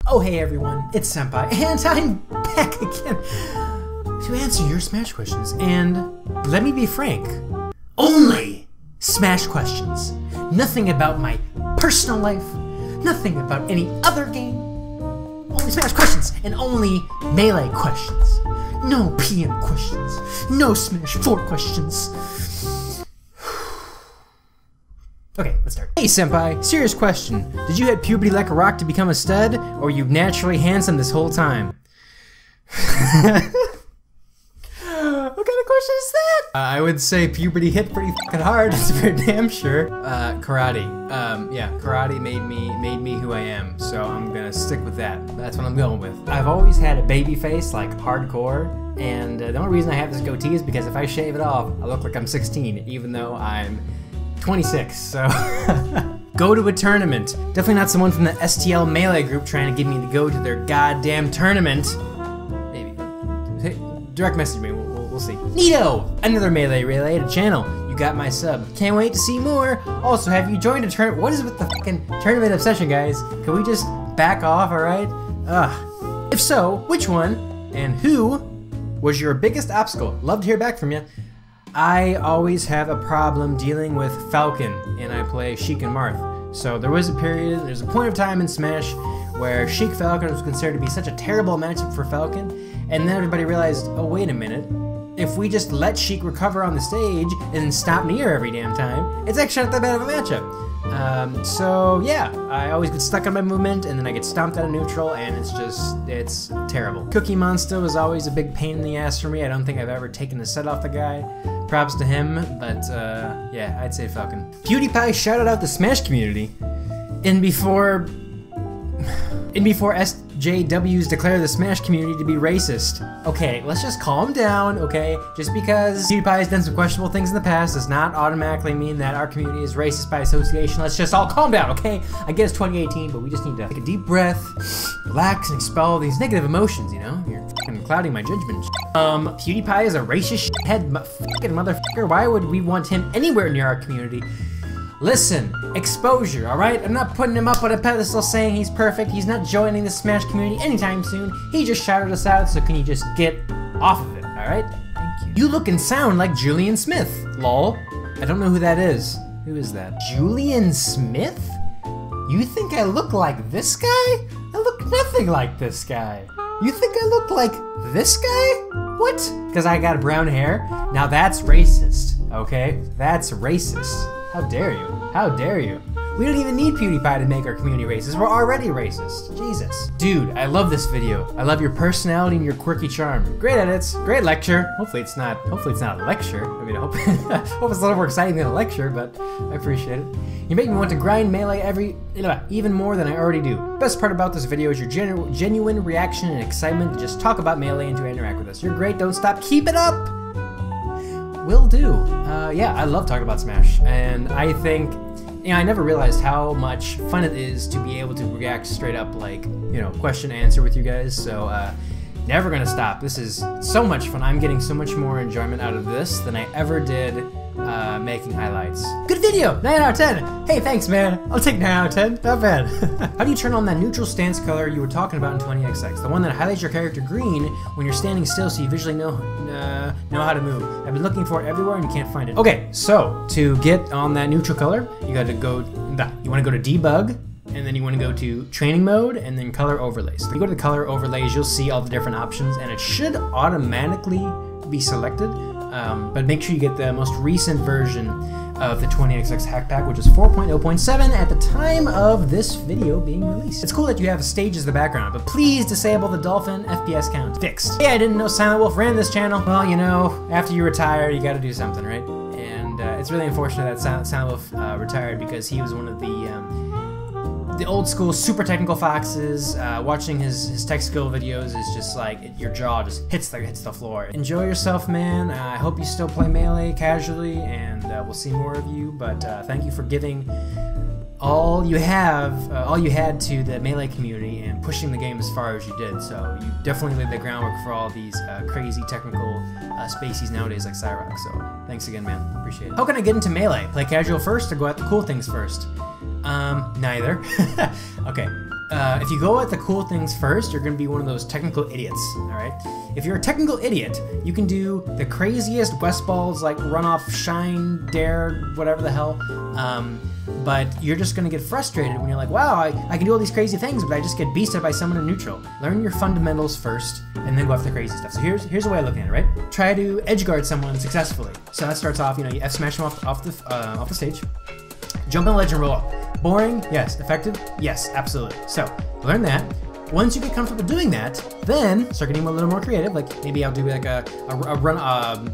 Oh hey everyone, it's Senpai, and I'm back again to answer your Smash questions. And let me be frank, only Smash questions. Nothing about my personal life, nothing about any other game. Only Smash questions, and only Melee questions. No PM questions, no Smash 4 questions. Okay, let's start. Hey Senpai, serious question. Did you hit puberty like a rock to become a stud, or were you naturally handsome this whole time? What kind of question is that? I would say puberty hit pretty fucking hard, that's for damn sure. Karate. Yeah, karate made me who I am, so I'm gonna stick with that. That's what I'm going with. I've always had a baby face, like hardcore, and the only reason I have this goatee is because if I shave it off, I look like I'm 16, even though I'm 26, so go to a tournament. Definitely not someone from the STL Melee group trying to get me to go to their goddamn tournament. Maybe. Hey, direct message me, we'll see. Neato! Another Melee related channel. You got my sub. Can't wait to see more. Also, have you joined a tournament? What is with the fucking tournament obsession, guys? Can we just back off, alright? Ugh. If so, which one and who was your biggest obstacle? Love to hear back from you. I always have a problem dealing with Falcon, and I play Sheik and Marth. So there's a point of time in Smash where Sheik Falcon was considered to be such a terrible matchup for Falcon, and then everybody realized, oh wait a minute, if we just let Sheik recover on the stage and then stop near every damn time, it's actually not that bad of a matchup. So yeah, I always get stuck on my movement, and then I get stomped out of neutral, and it's terrible. Cookie Monster was always a big pain in the ass for me. I don't think I've ever taken a set off the guy. Props to him, but yeah, I'd say Falcon. PewDiePie shouted out the Smash community, and before SJWs declare the Smash community to be racist. Okay, let's just calm down, okay? Just because PewDiePie has done some questionable things in the past does not automatically mean that our community is racist by association. Let's just all calm down, okay? I get it's 2018, but we just need to take a deep breath, relax, and expel these negative emotions, you know? You're fucking clouding my judgment. PewDiePie is a racist shithead fucking motherfucker. Why would we want him anywhere near our community? Listen, exposure, alright? I'm not putting him up on a pedestal saying he's perfect. He's not joining the Smash community anytime soon. He just shouted us out, so can you just get off of it, alright? Thank you. You look and sound like Julian Smith. Lol. I don't know who that is. Who is that? Julian Smith? You think I look like this guy? I look nothing like this guy. You think I look like this guy? What? Because I got brown hair? Now that's racist, okay? That's racist. How dare you? How dare you? We don't even need PewDiePie to make our community racist. We're already racist. Jesus. Dude, I love this video. I love your personality and your quirky charm. Great edits, great lecture. Hopefully it's not a lecture. I mean, I hope, hope it's a little more exciting than a lecture, but I appreciate it. You make me want to grind Melee even more than I already do. Best part about this video is your genuine reaction and excitement to just talk about Melee and to interact with us. You're great, don't stop, keep it up! Will do. Yeah, I love talking about Smash, and I think, you know, I never realized how much fun it is to be able to react straight up, like, you know, question answer with you guys, so, never gonna stop. This is so much fun. I'm getting so much more enjoyment out of this than I ever did, making highlights. Good video! 9 out of 10! Hey, thanks, man. I'll take 9 out of 10. Not bad. How do you turn on that neutral stance color you were talking about in 20XX? The one that highlights your character green when you're standing still so you visually know how to move. I've been looking for it everywhere and you can't find it. Okay, so to get on that neutral color, you gotta go, you wanna go to debug, and then you want to go to training mode and then color overlays. So if you go to the color overlays, you'll see all the different options and it should automatically be selected, but make sure you get the most recent version of the 20XX hack pack, which is 4.0.7 at the time of this video being released. It's cool that you have stages in the background, but please disable the dolphin FPS count. Fixed. Hey, I didn't know Silent Wolf ran this channel. Well, you know, after you retire, you gotta do something, right? And it's really unfortunate that Silent Wolf retired because he was one of the old school super technical foxes. Watching his tech skill videos is just like, your jaw just hits the floor. Enjoy yourself, man. I hope you still play Melee casually, and we'll see more of you, but thank you for giving all you had to the Melee community and pushing the game as far as you did. So you definitely laid the groundwork for all these crazy technical spacies nowadays like Cyrock. So thanks again, man. Appreciate it. How can I get into Melee? Play casual first or go at the cool things first? Neither. Okay, if you go at the cool things first, you're gonna be one of those technical idiots, alright? If you're a technical idiot, you can do the craziest West Balls, like run off, shine, dare, whatever the hell, but you're just gonna get frustrated when you're like, wow, I can do all these crazy things, but I just get beasted by someone in neutral. Learn your fundamentals first, and then go after the crazy stuff. So here's a way of looking at it, right? Try to edgeguard someone successfully. So that starts off, you know, you F-smash them off the stage, jump on the ledge and roll up. Boring? Yes. Effective? Yes, absolutely. So, learn that. Once you get comfortable doing that, then start getting a little more creative. Like maybe I'll do like a run off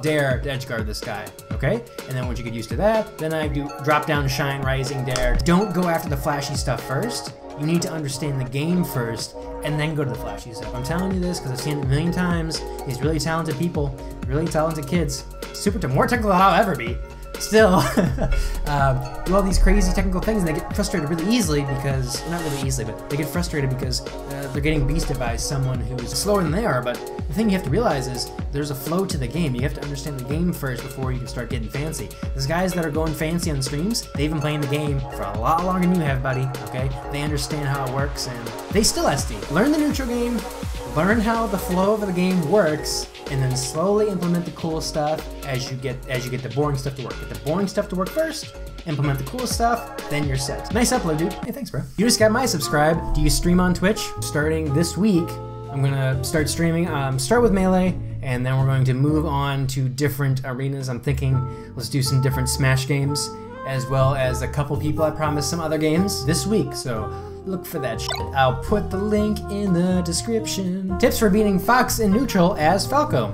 dare to edgeguard this guy. Okay? And then once you get used to that, then I do drop down, shine, rising, dare. Don't go after the flashy stuff first. You need to understand the game first, and then go to the flashy stuff. I'm telling you this because I've seen it a million times. These really talented people, really talented kids, more technical than I'll ever be. Still, do all these crazy technical things, and they get frustrated really easily because, not really easily, but they get frustrated because they're getting beasted by someone who's slower than they are. But the thing you have to realize is there's a flow to the game. You have to understand the game first before you can start getting fancy. There's guys that are going fancy on streams. They've been playing the game for a lot longer than you have, buddy, okay? They understand how it works, and they still SD. Learn the neutral game, learn how the flow of the game works, and then slowly implement the cool stuff as you get the boring stuff to work. Get the boring stuff to work first, implement the cool stuff, then you're set. Nice upload, dude. Hey, thanks, bro. You just got my subscribe. Do you stream on Twitch? Starting this week, I'm gonna start streaming. Start with Melee, and then we're going to move on to different arenas. I'm thinking let's do some different Smash games, as well as a couple people I promised some other games this week. So look for that shit. I'll put the link in the description. Tips for beating Fox in neutral as Falco.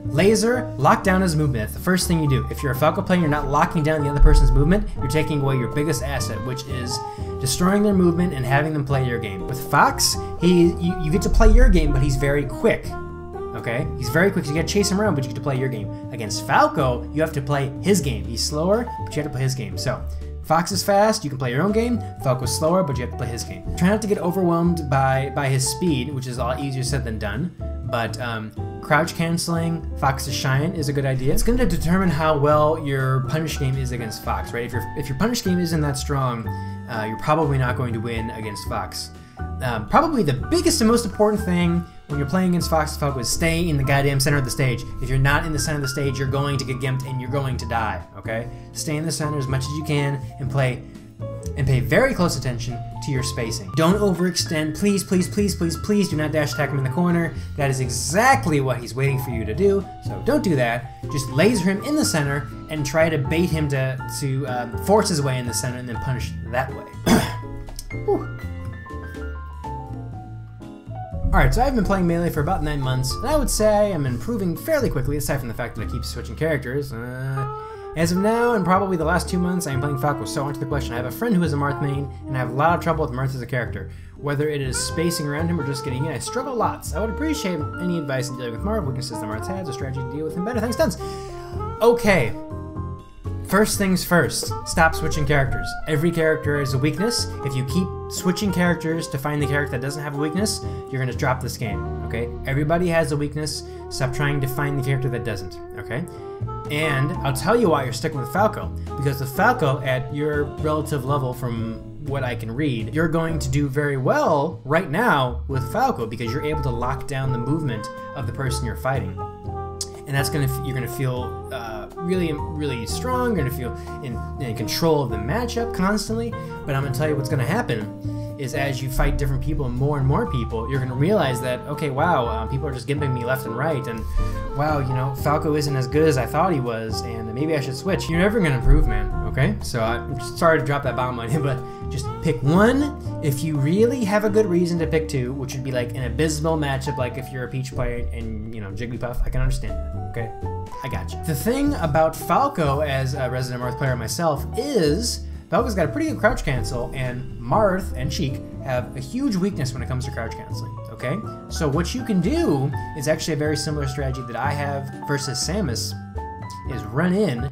Laser, lock down his movement. That's the first thing you do. If you're a Falco player, you're not locking down the other person's movement, you're taking away your biggest asset, which is destroying their movement and having them play your game. With Fox, you get to play your game, but he's very quick. Okay? He's very quick, so you gotta chase him around, but you get to play your game. Against Falco, you have to play his game. He's slower, but you have to play his game. So, Fox is fast, you can play your own game. Falco's slower, but you have to play his game. Try not to get overwhelmed by his speed, which is a lot easier said than done. But crouch canceling Fox's shine is a good idea. It's going to determine how well your punish game is against Fox, right? If your punish game isn't that strong, you're probably not going to win against Fox. Probably the biggest and most important thing when you're playing against Fox and Falco is stay in the goddamn center of the stage. If you're not in the center of the stage, you're going to get gimped and you're going to die, okay? Stay in the center as much as you can and pay very close attention to your spacing. Don't overextend. Please, please, please, please, please do not dash attack him in the corner. That is exactly what he's waiting for you to do, so don't do that. Just laser him in the center and try to bait him to force his way in the center and then punish that way. Alright, so I've been playing Melee for about 9 months, and I would say I'm improving fairly quickly, aside from the fact that I keep switching characters. As of now, and probably the last 2 months, I am playing Falco. So onto the question. I have a friend who is a Marth main, and I have a lot of trouble with Marth as a character. Whether it is spacing around him or just getting in, I struggle lots. I would appreciate any advice in dealing with Marth, weaknesses that Marth has, a strategy to deal with him better. Thanks, tons. Okay. First things first, stop switching characters. Every character has a weakness. If you keep switching characters to find the character that doesn't have a weakness, you're gonna drop this game, okay? Everybody has a weakness. Stop trying to find the character that doesn't, okay? And I'll tell you why you're sticking with Falco. Because with Falco, at your relative level from what I can read, you're going to do very well right now with Falco because you're able to lock down the movement of the person you're fighting. And that's you're gonna feel really, really strong. You're gonna feel in control of the matchup constantly. But I'm gonna tell you what's gonna happen is as you fight different people and more people, you're gonna realize that, okay, wow, people are just gimping me left and right, and wow, you know, Falco isn't as good as I thought he was, and maybe I should switch. You're never gonna improve, man, okay? So I'm sorry to drop that bomb on you, but just pick one. If you really have a good reason to pick two, which would be like an abysmal matchup, like if you're a Peach player and, you know, Jigglypuff, I can understand that, okay? I got you. The thing about Falco as a Resident Marth player myself is Falco's got a pretty good crouch cancel, and Marth and Sheik have a huge weakness when it comes to crouch canceling, okay? So what you can do is actually a very similar strategy that I have versus Samus, is run in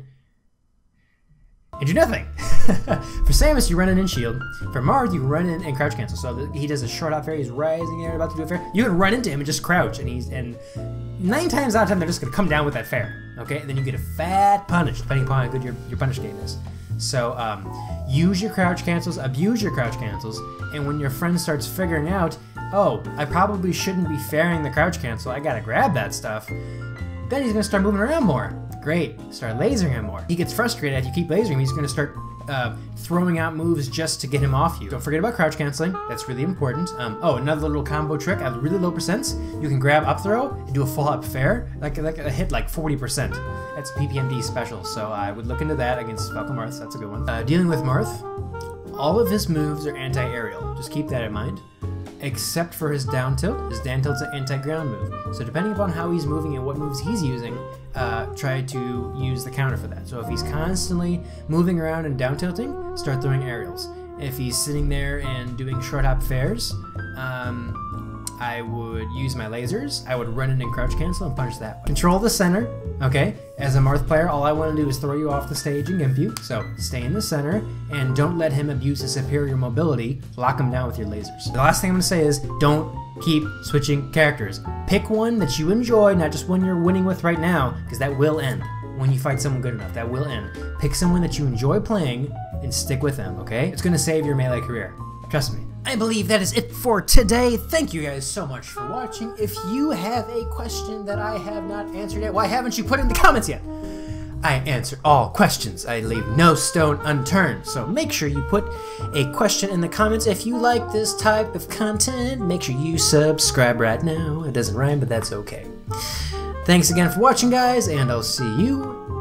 and do nothing. For Samus, you run in and shield. For Marth, you run in and crouch cancel. So he does a short hop fair, he's rising there, about to do a fair. You can run into him and just crouch, and 9 times out of 10, they're just gonna come down with that fair, okay? And then you get a fat punish, depending upon how good your punish game is. So use your crouch cancels, abuse your crouch cancels, and when your friend starts figuring out, oh, I probably shouldn't be fairing the crouch cancel, I gotta grab that stuff, then he's gonna start moving around more. Great, start lasering him more. He gets frustrated if you keep lasering him, he's gonna start throwing out moves just to get him off you. Don't forget about crouch canceling, that's really important. Oh, another little combo trick, at really low percents, you can grab up throw and do a full up fair, like a hit like 40%. That's PPMD special, so I would look into that against Falco Marth, that's a good one. Dealing with Marth, all of his moves are anti-aerial, just keep that in mind. Except for his down tilt. His down tilt's an anti-ground move. So depending upon how he's moving and what moves he's using, try to use the counter for that. So if he's constantly moving around and down tilting, start throwing aerials. If he's sitting there and doing short hop fairs, I would use my lasers. I would run in and crouch cancel and punch that way. Control the center, okay? As a Marth player, all I want to do is throw you off the stage and gimp you. So stay in the center and don't let him abuse his superior mobility. Lock him down with your lasers. The last thing I'm going to say is don't keep switching characters. Pick one that you enjoy, not just one you're winning with right now, because that will end. When you fight someone good enough, that will end. Pick someone that you enjoy playing and stick with them, okay? It's going to save your melee career. Trust me. I believe that is it for today. Thank you guys so much for watching. If you have a question that I have not answered yet, why haven't you put it in the comments yet? I answer all questions. I leave no stone unturned. So make sure you put a question in the comments. If you like this type of content, make sure you subscribe right now. It doesn't rhyme, but that's okay. Thanks again for watching, guys, and I'll see you